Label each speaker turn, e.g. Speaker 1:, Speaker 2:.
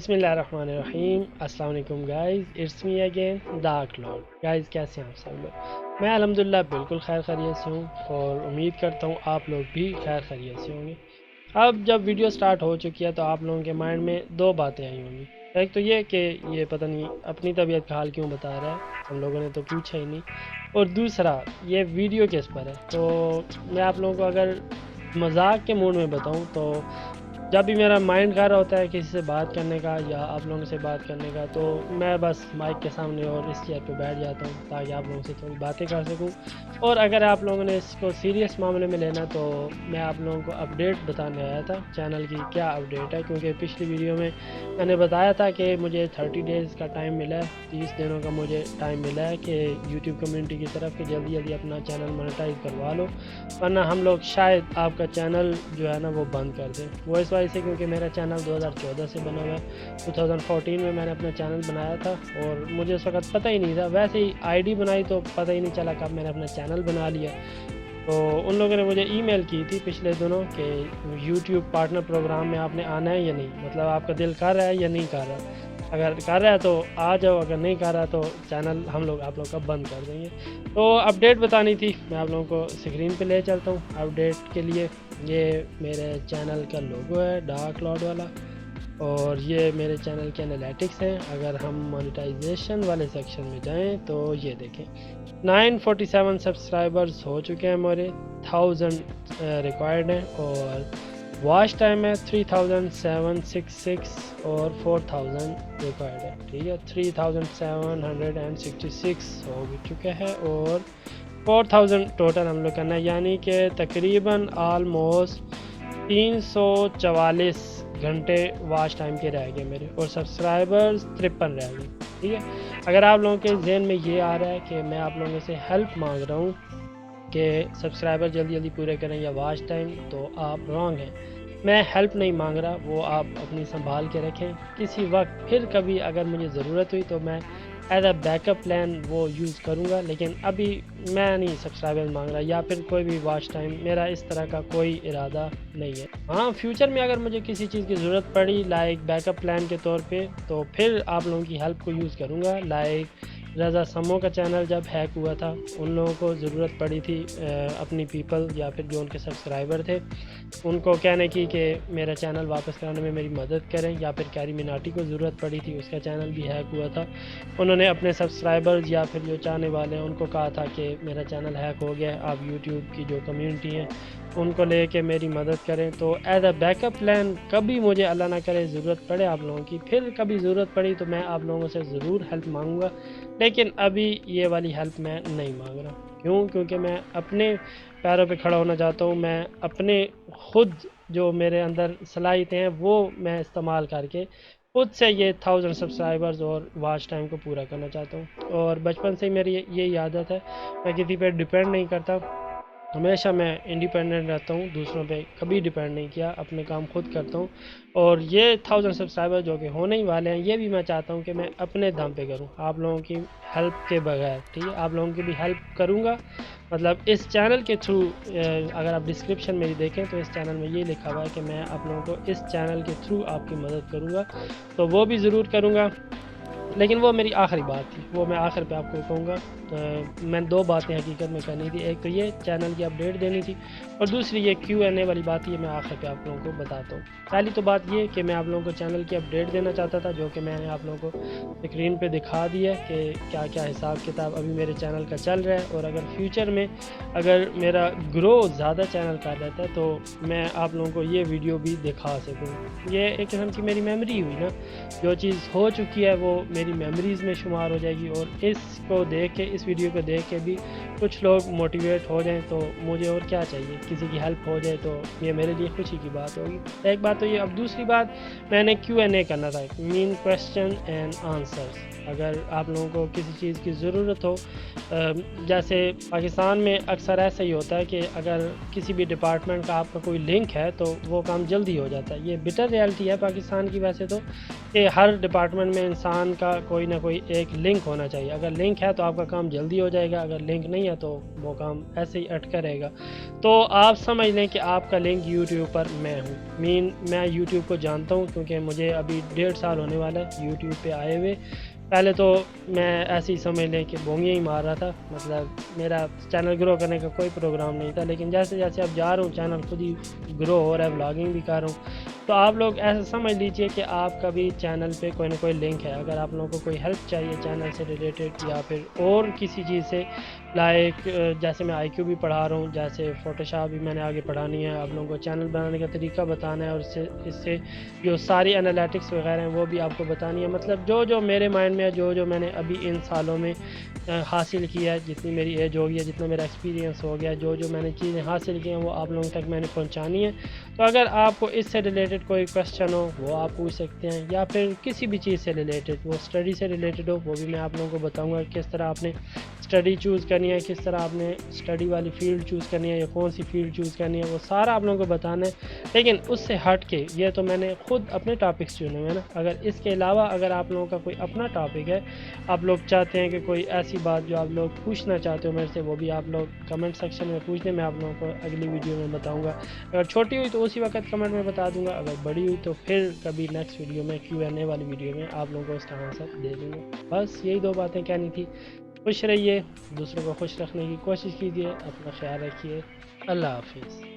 Speaker 1: बिस्मिल्लाहिर्रहमानिर्रहीम। अस्सलाम वालेकुम guys, it's me again dark Lord. Guys कैसे हैं आप सब लोग? मैं अल्हम्दुलिल्लाह बिल्कुल खैर खैरियत से हूँ और उम्मीद करता हूँ आप लोग भी खैर खैरियत से होंगे। अब जब वीडियो स्टार्ट हो चुकी है तो आप लोगों के माइंड में दो बातें आई होंगी। एक तो ये कि ये पता नहीं अपनी तबीयत का हाल क्यों बता रहा है, हम लोगों ने तो पूछा ही नहीं। और दूसरा, ये वीडियो किस पर है। तो मैं आप लोगों को अगर मजाक के मूड में बताऊं तो जब भी मेरा माइंड कर रहा होता है किसी से बात करने का या आप लोगों से बात करने का, तो मैं बस माइक के सामने और इस चेयर पे बैठ जाता हूँ ताकि आप लोगों से थोड़ी बातें कर सकूँ। और अगर आप लोगों ने इसको सीरियस मामले में लेना तो मैं आप लोगों को अपडेट बताने आया था चैनल की। क्या अपडेट है, क्योंकि पिछली वीडियो में मैंने बताया था कि मुझे 30 डेज़ का टाइम मिला है, 30 दिनों का मुझे टाइम मिला है कि यूट्यूब कम्युनिटी की तरफ कि जल्दी जल्दी अपना चैनल मोनेटाइज करवा लो, वरना हम लोग शायद आपका चैनल जो है ना वो बंद कर दें। वो इस वजह से क्योंकि मेरा चैनल 2014 से बना हुआ है। 2014 में मैंने अपना चैनल बनाया था और मुझे उस वक्त पता ही नहीं था, वैसे ही आईडी बनाई तो पता ही नहीं चला कब मैंने अपना चैनल बना लिया। तो उन लोगों ने मुझे ईमेल की थी पिछले दिनों कि यूट्यूब पार्टनर प्रोग्राम में आपने आना है या नहीं, मतलब आपका दिल कर रहा है या नहीं कर रहा। अगर कर रहा है तो आ जाओ, अगर नहीं कर रहा तो चैनल हम लोग आप लोग का बंद कर देंगे। तो अपडेट बतानी थी, मैं आप लोगों को स्क्रीन पे ले चलता हूँ अपडेट के लिए। ये मेरे चैनल का लोगो है डार्क लॉर्ड वाला, और ये मेरे चैनल के एनालिटिक्स हैं। अगर हम मोनेटाइजेशन वाले सेक्शन में जाएं तो ये देखें 947 सब्सक्राइबर्स हो चुके हैं हमारे, 1000 रिक्वायर्ड हैं और वॉच टाइम है 3766 और 4000 रिक्वायर्ड है। ठीक है, 3766 हो चुके हैं और 4000 टोटल हम लोग करना है, यानी कि तकरीबन आलमोस्ट 344 घंटे वॉच टाइम के रह गए मेरे, और सब्सक्राइबर्स 53 रह गए। ठीक है, अगर आप लोगों के जहन में ये आ रहा है कि मैं आप लोगों से हेल्प मांग रहा हूँ कि सब्सक्राइबर जल्दी जल्दी पूरे करें या वॉच टाइम, तो आप रॉन्ग हैं। मैं हेल्प नहीं मांग रहा, वो आप अपनी संभाल के रखें। किसी वक्त फिर कभी अगर मुझे ज़रूरत हुई तो मैं एज अ बैकअप प्लान वो यूज़ करूँगा, लेकिन अभी मैं नहीं सब्सक्राइबर मांग रहा या फिर कोई भी वॉच टाइम, मेरा इस तरह का कोई इरादा नहीं है। हाँ, फ्यूचर में अगर मुझे किसी चीज़ की ज़रूरत पड़ी लाइक बैकअप प्लान के तौर पे, तो फिर आप लोगों की हेल्प को यूज़ करूँगा। लाइक रज़ा समो का चैनल जब हैक हुआ था, उन लोगों को ज़रूरत पड़ी थी अपनी पीपल या फिर जो उनके सब्सक्राइबर थे उनको कहने की कि मेरा चैनल वापस कराने में मेरी मदद करें, या फिर कैरी मिनाटी को ज़रूरत पड़ी थी, उसका चैनल भी हैक हुआ था। उन्होंने अपने सब्सक्राइबर्स या फिर जो चाहने वाले हैं उनको कहा था कि मेरा चैनल हैक हो गया है, आप यूट्यूब की जो कम्युनिटी है उनको ले के मेरी मदद करें। तो एज अ बैकअप प्लान कभी मुझे अल्लाह ना करे ज़रूरत पड़े आप लोगों की, फिर कभी ज़रूरत पड़ी तो मैं आप लोगों से ज़रूर हेल्प मांगूंगा, लेकिन अभी ये वाली हेल्प मैं नहीं मांग रहा। क्यों? क्योंकि मैं अपने पैरों पे खड़ा होना चाहता हूँ। मैं अपने खुद जो मेरे अंदर सलाहियतें हैं वो मैं इस्तेमाल करके खुद से ये 1000 सब्सक्राइबर्स और वॉच टाइम को पूरा करना चाहता हूँ। और बचपन से ही मेरी यही आदत है, मैं किसी पे डिपेंड नहीं करता, हमेशा मैं इंडिपेंडेंट रहता हूँ, दूसरों पे कभी डिपेंड नहीं किया, अपने काम खुद करता हूँ। और ये 1000 सब्सक्राइबर जो कि होने ही वाले हैं, ये भी मैं चाहता हूँ कि मैं अपने दम पे करूँ, आप लोगों की हेल्प के बगैर। ठीक है, आप लोगों की भी हेल्प करूँगा, मतलब इस चैनल के थ्रू। अगर आप डिस्क्रिप्शन में देखें तो इस चैनल में ये लिखा हुआ है कि मैं आप लोगों को इस चैनल के थ्रू आपकी मदद करूँगा, तो वो भी ज़रूर करूँगा। लेकिन वो मेरी आखिरी बात थी, वो मैं आखिर पे आपको कहूँगा। मैं दो बातें हकीकत में करनी थी, एक तो ये चैनल की अपडेट देनी थी, और दूसरी ये Q&A वाली बात, ये मैं आखिर पे आप लोगों को बताता हूँ। पहली तो बात ये कि मैं आप लोगों को चैनल की अपडेट देना चाहता था, जो कि मैंने आप लोगों को स्क्रीन पे दिखा दिया कि क्या क्या हिसाब किताब अभी मेरे चैनल का चल रहा है। और अगर फ्यूचर में अगर मेरा ग्रो ज़्यादा चैनल कर रहता है तो मैं आप लोगों को ये वीडियो भी दिखा सकूँ। ये एक किस्म की मेरी मेमोरी हुई ना, जो चीज़ हो चुकी है वो मेरी मेमोरीज़ में शुमार हो जाएगी, और इसको देख के, इस वीडियो को देख के भी कुछ लोग मोटिवेट हो जाएं तो मुझे और क्या चाहिए, किसी की हेल्प हो जाए तो ये मेरे लिए खुशी की बात होगी। एक बात तो ये। अब दूसरी बात, मैंने Q&A करना था, मीन क्वेश्चन एंड आंसर्स। اگر آپ لوگوں کو کسی چیز کی ضرورت ہو، جیسے پاکستان میں اکثر ایسا ہی ہوتا ہے کہ اگر کسی بھی ڈپارٹمنٹ کا آپ کا کوئی لنک ہے تو وہ کام جلدی ہو جاتا ہے. یہ بٹر ریالٹی ہے پاکستان کی ویسے تو، کہ ہر ڈپارٹمنٹ میں انسان کا کوئی نہ کوئی ایک لنک ہونا چاہیے. اگر لنک ہے تو آپ کا کام جلدی ہو جائے گا، اگر لنک نہیں ہے تو وہ کام ایسے ہی اٹکا رہے گا. تو آپ سمجھ لیں کہ آپ کا لنک یوٹیوب پر میں ہوں. میں یوٹیوب کو جانتا ہوں کیونکہ مجھے ابھی 1.5 سال ہونے والا ہے یوٹیوب پہ آئے ہوئے. پہلے تو میں ایسے ہی سمجھ لیں کہ بونگیاں ہی مار رہا تھا، مطلب میرا چینل گرو کرنے کا کوئی پروگرام نہیں تھا. لیکن جیسے جیسے اب جا رہا ہوں چینل خود ہی گرو ہو رہا ہے، بلاگنگ بھی کر رہا ہوں. تو آپ لوگ ایسا سمجھ لیجئے کہ آپ کا بھی چینل پہ کوئی نہ کوئی لنک ہے. اگر آپ لوگوں کو کوئی ہیلپ چاہیے چینل سے ریلیٹڈ یا پھر اور کسی چیز سے، لائک جیسے میں IQ بھی پڑھا رہا ہوں، جیسے فوٹوشاپ بھی میں نے آگے پڑھانی ہے، آپ لوگوں کو چینل بنانے کا طریقہ بتانا ہے، اور اس سے جو ساری انالیٹکس وغیرہ ہیں وہ بھی آپ کو بتانی ہے. مطلب جو میرے مائنڈ میں ہے، جو میں نے ابھی ان سالوں میں حاصل کیا ہے، جتنی میری ایج ہو گئی ہے، جتنا میرا ایکسپیرینس ہو گیا، جو میں نے چیزیں حاصل کی ہیں وہ آپ لوگوں تک میں نے پہنچانی ہے. تو اگر آپ کو اس سے ریلیٹڈ کوئی کویسچن ہو وہ آپ پوچھ سکتے ہیں، یا پھر کسی بھی چیز سے ریلیٹڈ، وہ اسٹڈی سے ریلیٹڈ ہو وہ بھی میں آپ لوگوں کو بتاؤں گا کس طرح آپ نے اسٹڈی چوز کرنی ہے، کس طرح آپ نے اسٹڈی والی فیلڈ چوز کرنی ہے، یا کون سی فیلڈ چوز کرنی ہے، وہ سارا آپ لوگوں کو بتانا ہے. لیکن اس سے ہٹ کے یہ تو میں نے خود اپنے ٹاپکس چنے ہوئے نا. اگر اس کے علاوہ اگر آپ لوگوں کا کوئی اپنا ٹاپک ہے، آپ لوگ چاہتے ہیں کہ کوئی ایسی بات جو آپ لوگ پوچھنا چاہتے ہو میرے سے، وہ بھی آپ لوگ کمنٹ سیکشن میں پوچھ دیں، میں آپ لوگوں کو اگلی ویڈیو میں بتاؤں گا. اگر چھوٹی ہوئی تو اسی وقت کمنٹ میں بتا دوں گا، اگر بڑی ہوئی تو پھر کبھی نیکسٹ ویڈیو میں Q&A والی ویڈیو میں آپ لوگوں کو اس کا آنسر دے دوں گا. بس یہی 2 باتیں کہنی تھی. خوش رہیے، دوسروں کو خوش رکھنے کی کوشش کیجیے، اپنا خیال رکھیے. اللہ حافظ.